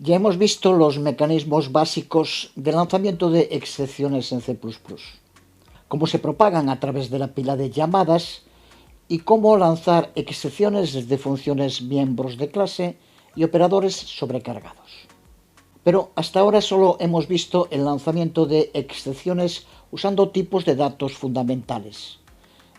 Ya hemos visto los mecanismos básicos de lanzamiento de excepciones en C++, cómo se propagan a través de la pila de llamadas y cómo lanzar excepciones desde funciones miembros de clase y operadores sobrecargados. Pero hasta ahora solo hemos visto el lanzamiento de excepciones usando tipos de datos fundamentales.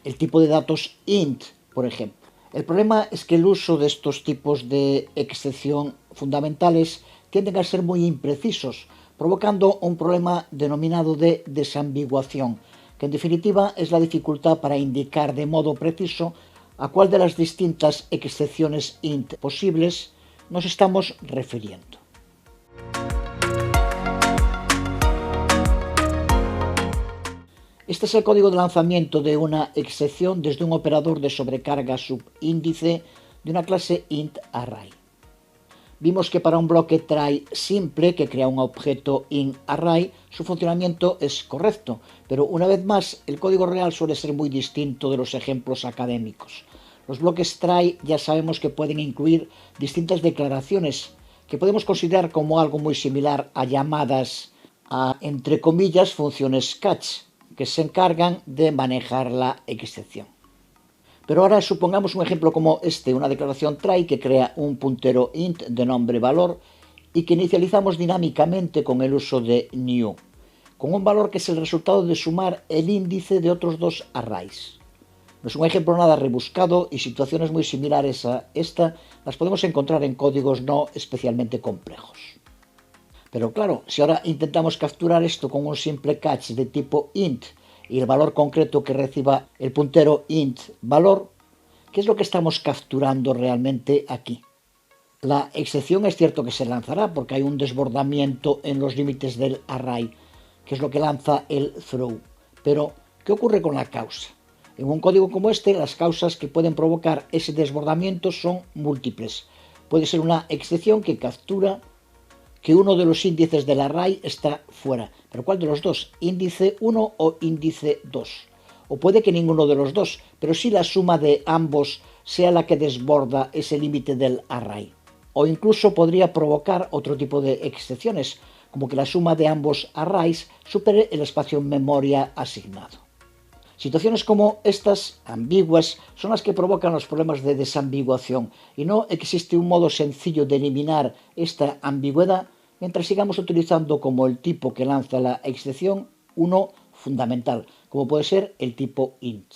El tipo de datos int, por ejemplo. El problema es que el uso de estos tipos de excepción fundamentales tienden a ser muy imprecisos, provocando un problema denominado de desambiguación, que en definitiva es la dificultad para indicar de modo preciso a cuál de las distintas excepciones int posibles nos estamos refiriendo. Este es el código de lanzamiento de una excepción desde un operador de sobrecarga subíndice de una clase int_array. Vimos que para un bloque try simple que crea un objeto int_array, su funcionamiento es correcto, pero una vez más el código real suele ser muy distinto de los ejemplos académicos. Los bloques try ya sabemos que pueden incluir distintas declaraciones que podemos considerar como algo muy similar a llamadas a, entre comillas, funciones catch, que se encargan de manejar la excepción. Pero ahora supongamos un ejemplo como este, una declaración try que crea un puntero int de nombre valor y que inicializamos dinámicamente con el uso de new, con un valor que es el resultado de sumar el índice de otros dos arrays. No es un ejemplo nada rebuscado y situaciones muy similares a esta las podemos encontrar en códigos no especialmente complejos. Pero claro, si ahora intentamos capturar esto con un simple catch de tipo int y el valor concreto que reciba el puntero int valor, ¿qué es lo que estamos capturando realmente aquí? La excepción es cierto que se lanzará porque hay un desbordamiento en los límites del array, que es lo que lanza el throw. Pero, ¿qué ocurre con la causa? En un código como este, las causas que pueden provocar ese desbordamiento son múltiples. Puede ser una excepción que captura que uno de los índices del array está fuera. ¿Pero cuál de los dos? ¿Índice 1 o índice 2? O puede que ninguno de los dos, pero sí la suma de ambos sea la que desborda ese límite del array. O incluso podría provocar otro tipo de excepciones, como que la suma de ambos arrays supere el espacio en memoria asignado. Situaciones como estas, ambiguas, son las que provocan los problemas de desambiguación y no existe un modo sencillo de eliminar esta ambigüedad mientras sigamos utilizando como el tipo que lanza la excepción uno fundamental, como puede ser el tipo int.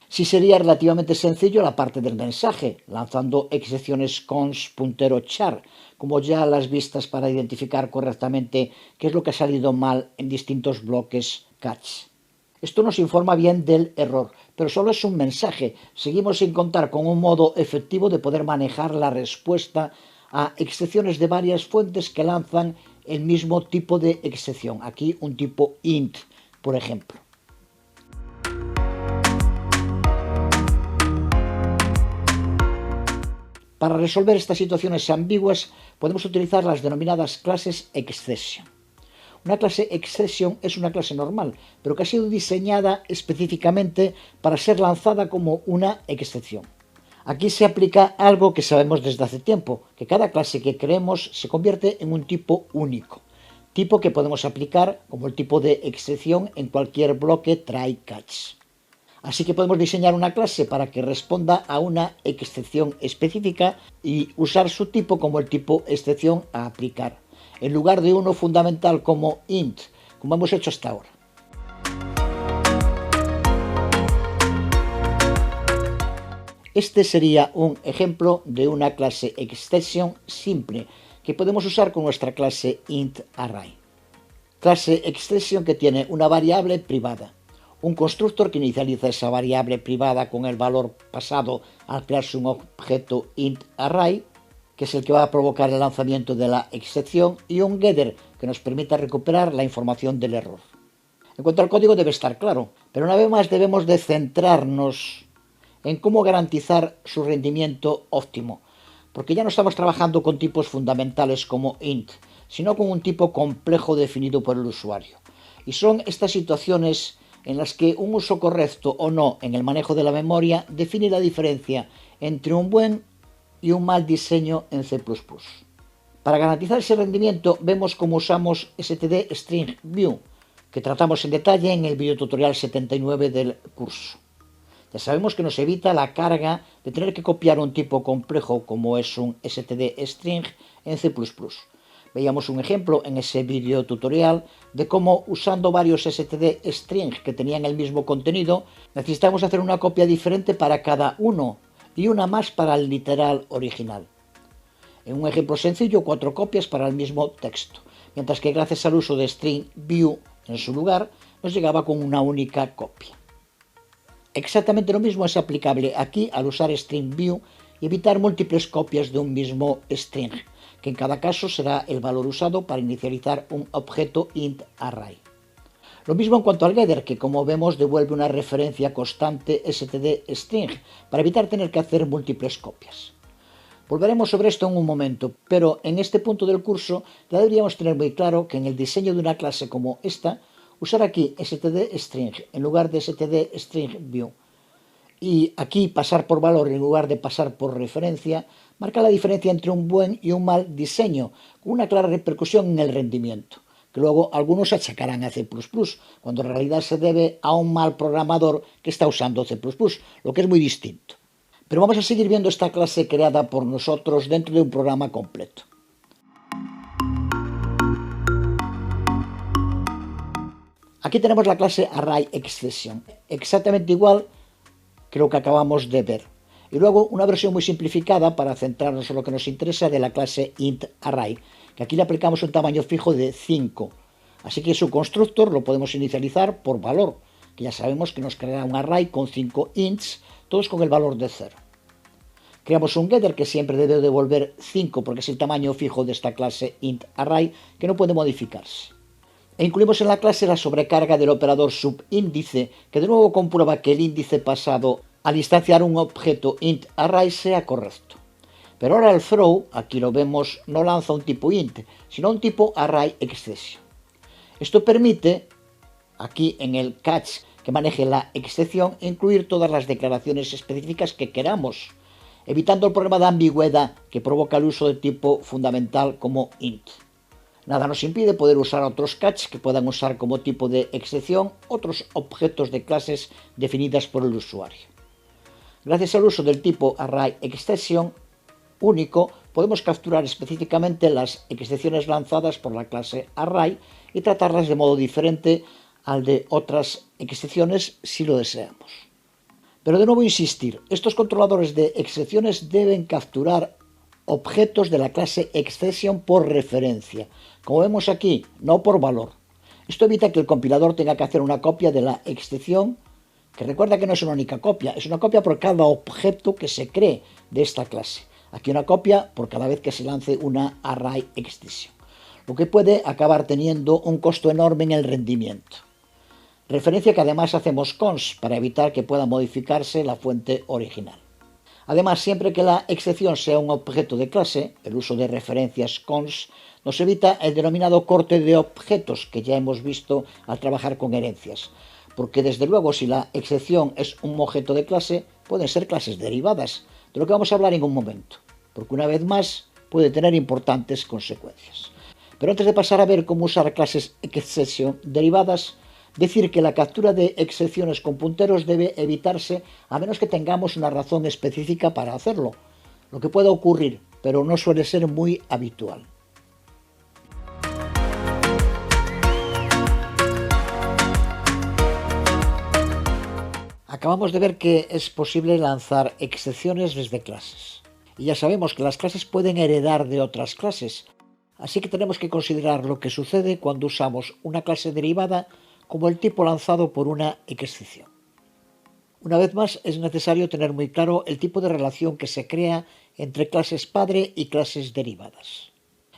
Sí sería relativamente sencillo la parte del mensaje, lanzando excepciones cons puntero char, como ya las vistas para identificar correctamente qué es lo que ha salido mal en distintos bloques catch. Esto nos informa bien del error, pero solo es un mensaje. Seguimos sin contar con un modo efectivo de poder manejar la respuesta a excepciones de varias fuentes que lanzan el mismo tipo de excepción. Aquí un tipo int, por ejemplo. Para resolver estas situaciones ambiguas podemos utilizar las denominadas clases exception. Una clase exception es una clase normal, pero que ha sido diseñada específicamente para ser lanzada como una excepción. Aquí se aplica algo que sabemos desde hace tiempo, que cada clase que creemos se convierte en un tipo único, tipo que podemos aplicar como el tipo de excepción en cualquier bloque try-catch. Así que podemos diseñar una clase para que responda a una excepción específica y usar su tipo como el tipo excepción a aplicar, en lugar de uno fundamental como int, como hemos hecho hasta ahora. Este sería un ejemplo de una clase exception simple que podemos usar con nuestra clase int_array. Clase exception que tiene una variable privada, un constructor que inicializa esa variable privada con el valor pasado al crearse un objeto int_array, que es el que va a provocar el lanzamiento de la excepción, y un getter que nos permita recuperar la información del error. En cuanto al código debe estar claro, pero una vez más debemos de centrarnos en cómo garantizar su rendimiento óptimo, porque ya no estamos trabajando con tipos fundamentales como int, sino con un tipo complejo definido por el usuario. Y son estas situaciones en las que un uso correcto o no en el manejo de la memoria define la diferencia entre un buen y un mal diseño en C++. Para garantizar ese rendimiento vemos cómo usamos std string view, que tratamos en detalle en el videotutorial 79 del curso. Ya sabemos que nos evita la carga de tener que copiar un tipo complejo como es un std string en C++. Veíamos un ejemplo en ese videotutorial de cómo usando varios std string que tenían el mismo contenido, necesitamos hacer una copia diferente para cada uno y una más para el literal original. En un ejemplo sencillo, 4 copias para el mismo texto, mientras que gracias al uso de string view en su lugar, nos llegaba con una única copia. Exactamente lo mismo es aplicable aquí al usar string view y evitar múltiples copias de un mismo string, que en cada caso será el valor usado para inicializar un objeto int array. Lo mismo en cuanto al getter, que como vemos devuelve una referencia constante std string para evitar tener que hacer múltiples copias. Volveremos sobre esto en un momento, pero en este punto del curso ya deberíamos tener muy claro que en el diseño de una clase como esta, usar aquí std string en lugar de std string view y aquí pasar por valor en lugar de pasar por referencia, marca la diferencia entre un buen y un mal diseño, con una clara repercusión en el rendimiento, que luego algunos achacarán a C++, cuando en realidad se debe a un mal programador que está usando C++, lo que es muy distinto. Pero vamos a seguir viendo esta clase creada por nosotros dentro de un programa completo. Aquí tenemos la clase ArrayException, exactamente igual que lo que acabamos de ver. Y luego una versión muy simplificada para centrarnos en lo que nos interesa de la clase intArray, que aquí le aplicamos un tamaño fijo de 5. Así que su constructor lo podemos inicializar por valor, que ya sabemos que nos creará un array con 5 ints, todos con el valor de 0. Creamos un getter que siempre debe devolver 5 porque es el tamaño fijo de esta clase intArray que no puede modificarse. E incluimos en la clase la sobrecarga del operador subíndice que de nuevo comprueba que el índice pasado al instanciar un objeto intArray sea correcto. Pero ahora el throw, aquí lo vemos, no lanza un tipo int, sino un tipo ArrayException. Esto permite, aquí en el catch que maneje la excepción, incluir todas las declaraciones específicas que queramos, evitando el problema de ambigüedad que provoca el uso de tipo fundamental como int. Nada nos impide poder usar otros catch que puedan usar como tipo de excepción otros objetos de clases definidas por el usuario. Gracias al uso del tipo ArrayException único, podemos capturar específicamente las excepciones lanzadas por la clase array y tratarlas de modo diferente al de otras excepciones si lo deseamos. Pero de nuevo insistir, estos controladores de excepciones deben capturar objetos de la clase exception por referencia, como vemos aquí, no por valor. Esto evita que el compilador tenga que hacer una copia de la excepción, que recuerda que no es una única copia, es una copia por cada objeto que se cree de esta clase. Aquí una copia por cada vez que se lance una ArrayException, lo que puede acabar teniendo un costo enorme en el rendimiento. Referencia que además hacemos cons para evitar que pueda modificarse la fuente original. Además, siempre que la excepción sea un objeto de clase, el uso de referencias cons nos evita el denominado corte de objetos que ya hemos visto al trabajar con herencias, porque desde luego si la excepción es un objeto de clase, pueden ser clases derivadas, de lo que vamos a hablar en un momento, porque una vez más puede tener importantes consecuencias. Pero antes de pasar a ver cómo usar clases exception derivadas, decir que la captura de excepciones con punteros debe evitarse a menos que tengamos una razón específica para hacerlo, lo que puede ocurrir, pero no suele ser muy habitual. Acabamos de ver que es posible lanzar excepciones desde clases. Y ya sabemos que las clases pueden heredar de otras clases, así que tenemos que considerar lo que sucede cuando usamos una clase derivada como el tipo lanzado por una excepción. Una vez más, es necesario tener muy claro el tipo de relación que se crea entre clases padre y clases derivadas.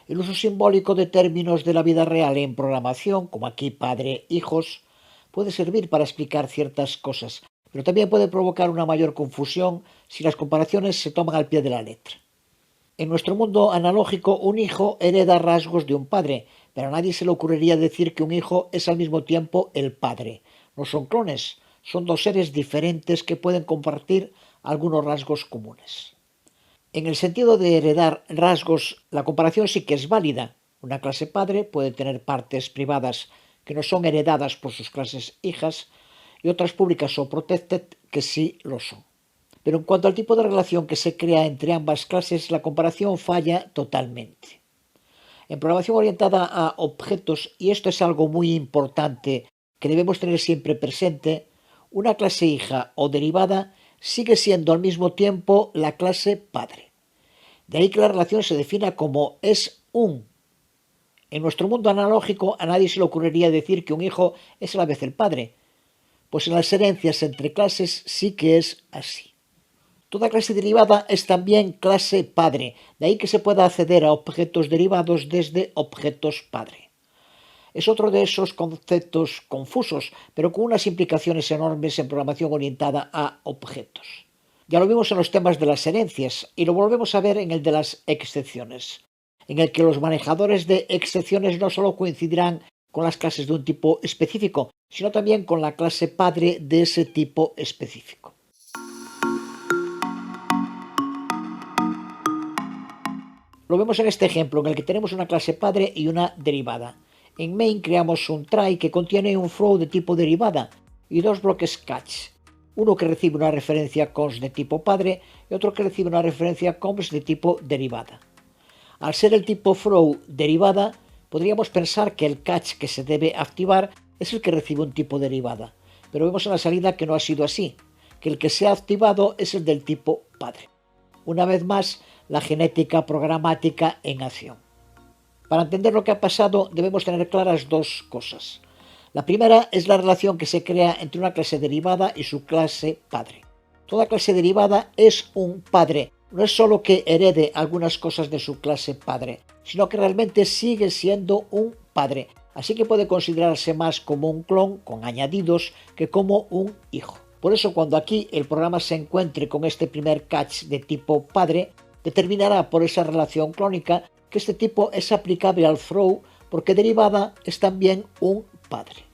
El uso simbólico de términos de la vida real en programación, como aquí padre-hijos, puede servir para explicar ciertas cosas, pero también puede provocar una mayor confusión si las comparaciones se toman al pie de la letra. En nuestro mundo analógico, un hijo hereda rasgos de un padre, pero a nadie se le ocurriría decir que un hijo es al mismo tiempo el padre. No son clones, son dos seres diferentes que pueden compartir algunos rasgos comunes. En el sentido de heredar rasgos, la comparación sí que es válida. Una clase padre puede tener partes privadas que no son heredadas por sus clases hijas y otras públicas o protected que sí lo son. Pero en cuanto al tipo de relación que se crea entre ambas clases, la comparación falla totalmente. En programación orientada a objetos, y esto es algo muy importante que debemos tener siempre presente, una clase hija o derivada sigue siendo al mismo tiempo la clase padre. De ahí que la relación se defina como es un. En nuestro mundo analógico a nadie se le ocurriría decir que un hijo es a la vez el padre, pues en las herencias entre clases sí que es así. Toda clase derivada es también clase padre, de ahí que se pueda acceder a objetos derivados desde objetos padre. Es otro de esos conceptos confusos, pero con unas implicaciones enormes en programación orientada a objetos. Ya lo vimos en los temas de las herencias y lo volvemos a ver en el de las excepciones, en el que los manejadores de excepciones no solo coincidirán con las clases de un tipo específico, sino también con la clase padre de ese tipo específico. Lo vemos en este ejemplo en el que tenemos una clase padre y una derivada. En main creamos un try que contiene un throw de tipo derivada y dos bloques catch. Uno que recibe una referencia const de tipo padre y otro que recibe una referencia const de tipo derivada. Al ser el tipo throw derivada, podríamos pensar que el catch que se debe activar es el que recibe un tipo derivada, pero vemos en la salida que no ha sido así, que el que se ha activado es el del tipo padre. Una vez más, la genética programática en acción. Para entender lo que ha pasado debemos tener claras dos cosas. La primera es la relación que se crea entre una clase derivada y su clase padre. Toda clase derivada es un padre, no es solo que herede algunas cosas de su clase padre, sino que realmente sigue siendo un padre, así que puede considerarse más como un clon con añadidos que como un hijo. Por eso cuando aquí el programa se encuentre con este primer catch de tipo padre, determinará por esa relación clónica que este tipo es aplicable al throw porque derivada es también un padre.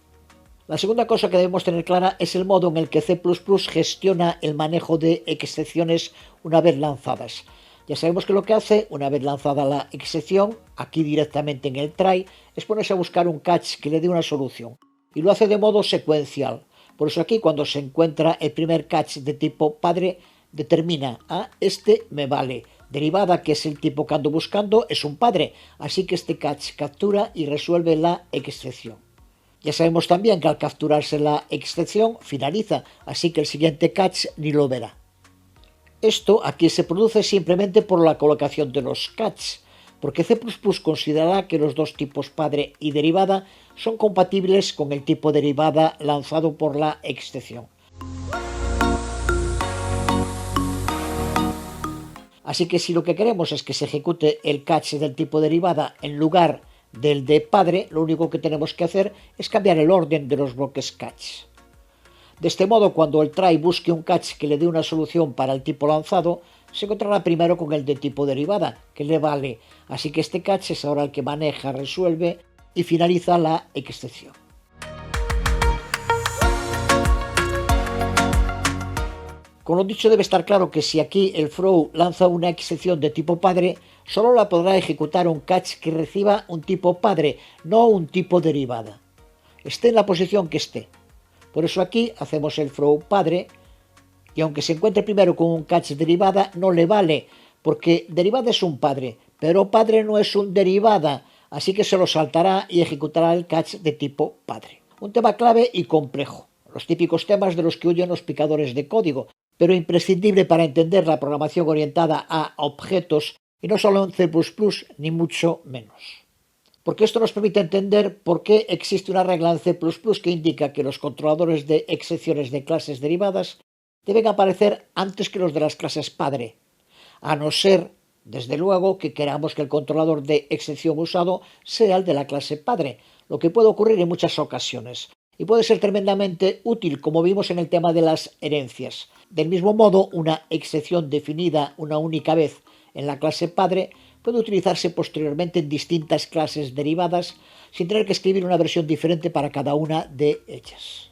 La segunda cosa que debemos tener clara es el modo en el que C++ gestiona el manejo de excepciones una vez lanzadas. Ya sabemos que lo que hace, una vez lanzada la excepción, aquí directamente en el try, es ponerse a buscar un catch que le dé una solución. Y lo hace de modo secuencial. Por eso aquí cuando se encuentra el primer catch de tipo padre, determina, este me vale. Derivada, que es el tipo que ando buscando, es un padre, así que este catch captura y resuelve la excepción. Ya sabemos también que al capturarse la excepción finaliza, así que el siguiente catch ni lo verá. Esto aquí se produce simplemente por la colocación de los catch, porque C++ considerará que los dos tipos padre y derivada son compatibles con el tipo derivada lanzado por la excepción. Así que si lo que queremos es que se ejecute el catch del tipo derivada en lugar del de padre, lo único que tenemos que hacer es cambiar el orden de los bloques catch. De este modo, cuando el try busque un catch que le dé una solución para el tipo lanzado, se encontrará primero con el de tipo derivada, que le vale, así que este catch es ahora el que maneja, resuelve y finaliza la excepción. Con lo dicho debe estar claro que si aquí el throw lanza una excepción de tipo padre, solo la podrá ejecutar un catch que reciba un tipo padre, no un tipo derivada. Esté en la posición que esté. Por eso aquí hacemos el throw padre y aunque se encuentre primero con un catch derivada no le vale, porque derivada es un padre, pero padre no es un derivada, así que se lo saltará y ejecutará el catch de tipo padre. Un tema clave y complejo, los típicos temas de los que huyen los picadores de código, pero imprescindible para entender la programación orientada a objetos y no solo en C++, ni mucho menos. Porque esto nos permite entender por qué existe una regla en C++ que indica que los controladores de excepciones de clases derivadas deben aparecer antes que los de las clases padre, a no ser, desde luego, que queramos que el controlador de excepción usado sea el de la clase padre, lo que puede ocurrir en muchas ocasiones. Y puede ser tremendamente útil, como vimos en el tema de las herencias. Del mismo modo, una excepción definida una única vez en la clase padre puede utilizarse posteriormente en distintas clases derivadas sin tener que escribir una versión diferente para cada una de ellas.